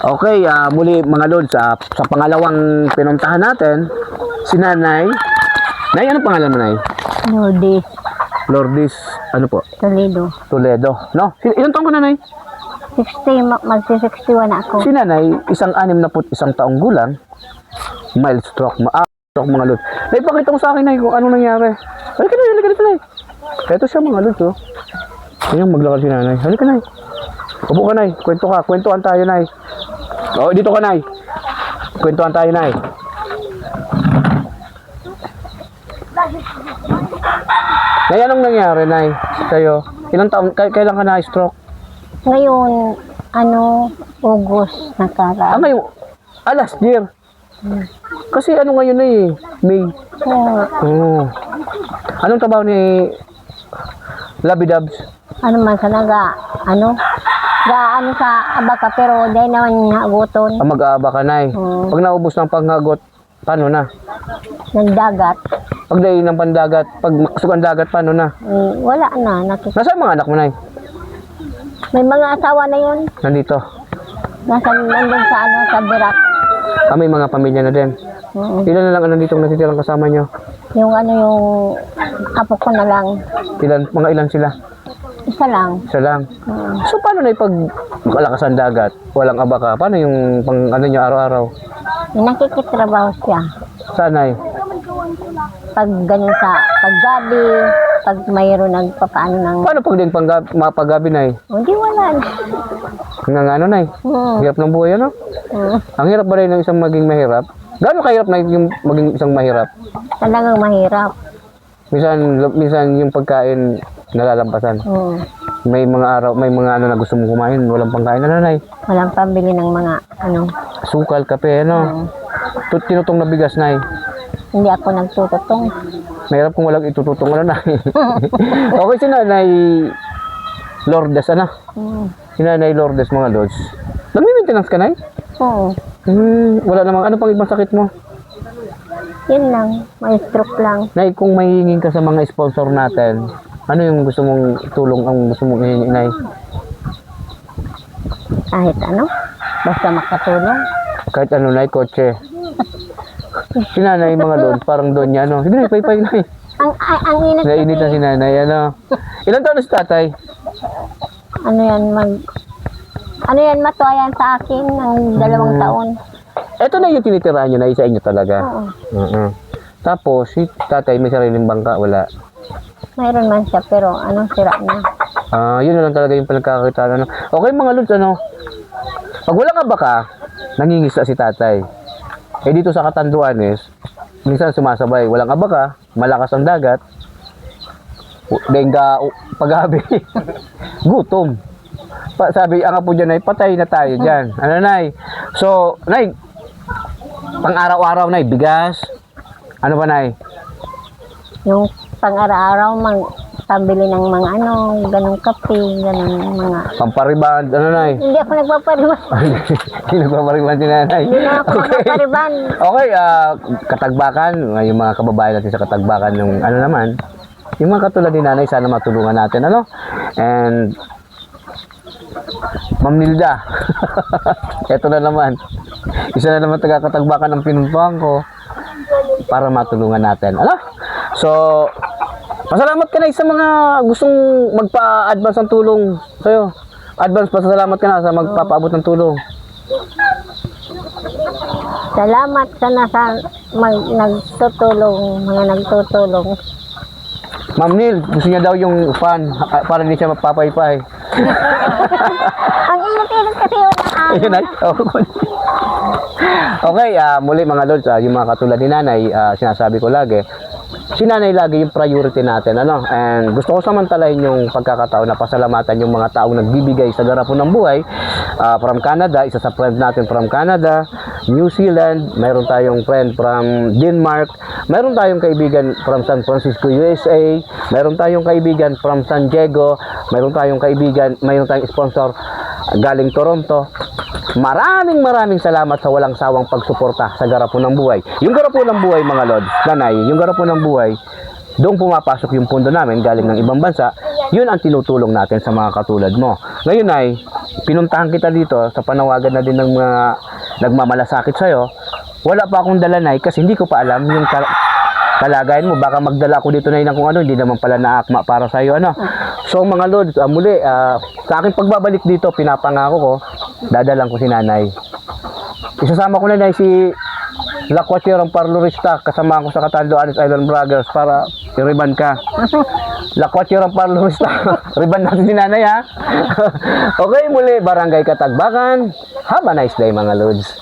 Okay, muli mga lods, sa pangalawang pinuntahan natin, si Nanay. Nay, anong pangalan mo, Nay? Lourdes Lourdes, ano po? Toledo. No? Ilang taong ka, Nanay? 60, magsi-61 ako. Si Nanay, 61 taong gulang, mild stroke, stroke mga lods. Nay, pakita mo sa akin, Nay, kung anong nangyari. Halika, Nay, halika dito, Nay. Ito siya mga lods, oh. Ayan, maglakad si Nanay. Halika, Nay. Upo ka, Nay. Kwentuhan tayo, Nay. Oh, dito ka, Nay. Kwentuhan tayo, Nay. Nay, anong nangyari, Nay? Sa'yo? Ilang taon, kailan ka na-stroke? Ngayon, August nakaraan. Ngayon, last year. Kasi ano ngayon na eh, May. Oh. Anong trabaho ni Labidabs? Ano man sa sa abaka pero dahil naman naguton. Mag-aaba ka, Nay. Pag naubos ng panghagot, paano na? Nagdagat. Pag dahil ng pandagat, pag makasok ang dagat, paano na? Wala na. Nasaan mga anak mo, Nay? May mga asawa na yun. Nandito. Nandun sa Birak. May mga pamilya na din. Ilan na lang ang nandito natitirang kasama nyo? Yung apo ko na lang. Mga ilan sila? Isa lang. Isa lang. So paano na pag makalakas ang dagat, walang abaka, paano yung pang nyo araw-araw? Nakikitrabaho siya. Saan, Nay? Pag ganun paggabi, pag mayroon nagpapaano ng... Paano pag din mapagabi, Nay? Hindi, wala. Nga ano, Nay? Hirap ng buhay, ano? Ang hirap ba rin ng isang maging mahirap? Gaano kahirap na yung maging isang mahirap? Talagang mahirap. Minsan yung pagkain nalalampasan. May mga na gusto mong kumain, walang pangkain, ano, Nay? Walang pambili ng mga Sukal, kape, ano? Tinutong na bigas, Nay. Hindi ako nagtututong. Mahirap kung walang itututong, ano, Nay. Okay, si Nanay Lourdes, ano? Si Nanay Lourdes, mga lods. Nagmi-maintenance ka, Nay? Oo. Wala namang, ano pang ibang sakit mo? Yun lang. May stroke lang. Nay, kung mahihingin ka sa mga sponsor natin, ano yung gusto mong tulong, ang gusto mong hihingin, Nay? Kahit basta makatulong. Kahit ano, Nay, kotse. Si Nanay, mga lods, parang doon niya, ano? Sige, Nay, pay-pay, Nay. Ang init. Nainit na si Nanay, ano? Ilan taon na si Tatay? Matuayan sa akin ng 2 taon. Ito na yung tinitirahan nyo, Nay, sa inyo talaga. Oo. Tapos, si Tatay, may sariling bangka, wala. Mayroon man siya, pero sira na. Yun na lang talaga yung pinagkakakitaan. Okay, mga lods, pag wala ka baka, nangingisda si Tatay. Dito sa Catanduanes, minsan sumasabay, walang abaka, malakas ang dagat, dengga, paggabi, gutom. Sabi, ang apo dyan ay patay na tayo dyan. Ano, Nay? So, Nay, pang araw-araw, Nay, bigas. Ano ba, Nay? Yung pang-araw-araw, pambili ng mga ganong kape, ganong mga... Pampariban, ano, Nay? Hindi ako nagpapariban. Hindi nagpapariban si Nanay. Hindi na ako nagpapariban. Okay, Katagbakan, yung mga kababayan natin sa Katagbakan, yung ano naman, yung mga katulad ni Nanay, sana matulungan natin, ano? And, Ma'am Nilda, eto na naman, isa na naman taga-Katagbakan ang pinuntuhan ko para matulungan natin, ano? So, pasalamat ka na sa mga gustong magpa-advance ng tulong sa'yo. Advance, pasalamat ka na sa magpapaabot ng tulong. Salamat sana sa mga nagtutulong. Ma'am Nil, gusto niya daw yung fan para hindi siya mapapaypay. Ang init-init kasi yun ang Ayun, Nay. Okay, muli mga lods, yung mga katulad ni Nanay, sinasabi ko lagi, si Nanay lagi yung priority natin, ano? And gusto ko samantalahin yung pagkakataon na pasalamatan yung mga taong nagbibigay sa garapon ng buhay from Canada, isa sa friend natin from Canada, New Zealand, mayroon tayong friend from Denmark, mayroon tayong kaibigan from San Francisco, USA, mayroon tayong kaibigan from San Diego, mayroon tayong sponsor galing Toronto. Maraming salamat sa walang sawang pagsuporta sa garapon ng buhay. Yung garapon ng buhay, mga lods, Nanay, yung garapon ng buhay, doon pumapasok yung pundo namin galing ng ibang bansa. Yun ang tinutulong natin sa mga katulad mo. Ngayon, Nay, pinuntahan kita dito sa panawagan na din ng mga nagmamalasakit sa'yo, wala pa akong dala na kasi hindi ko pa alam yung kalagayan mo. Baka magdala ako dito na ng kung ano, hindi naman pala naakma para sa'yo. Ano? So mga lods, muli, sa aking pagbabalik dito, pinapangako ko, dadalang ko si nanay. Isasama ko na si Lakwatcherong Parlorista, kasama ko sa Catanduanes Island Brothers para i-riban ka. Lakwatcherong Parlorista, riban natin si nanay ha. Okay, muli, Barangay Katagbakan. Have a nice day mga lods.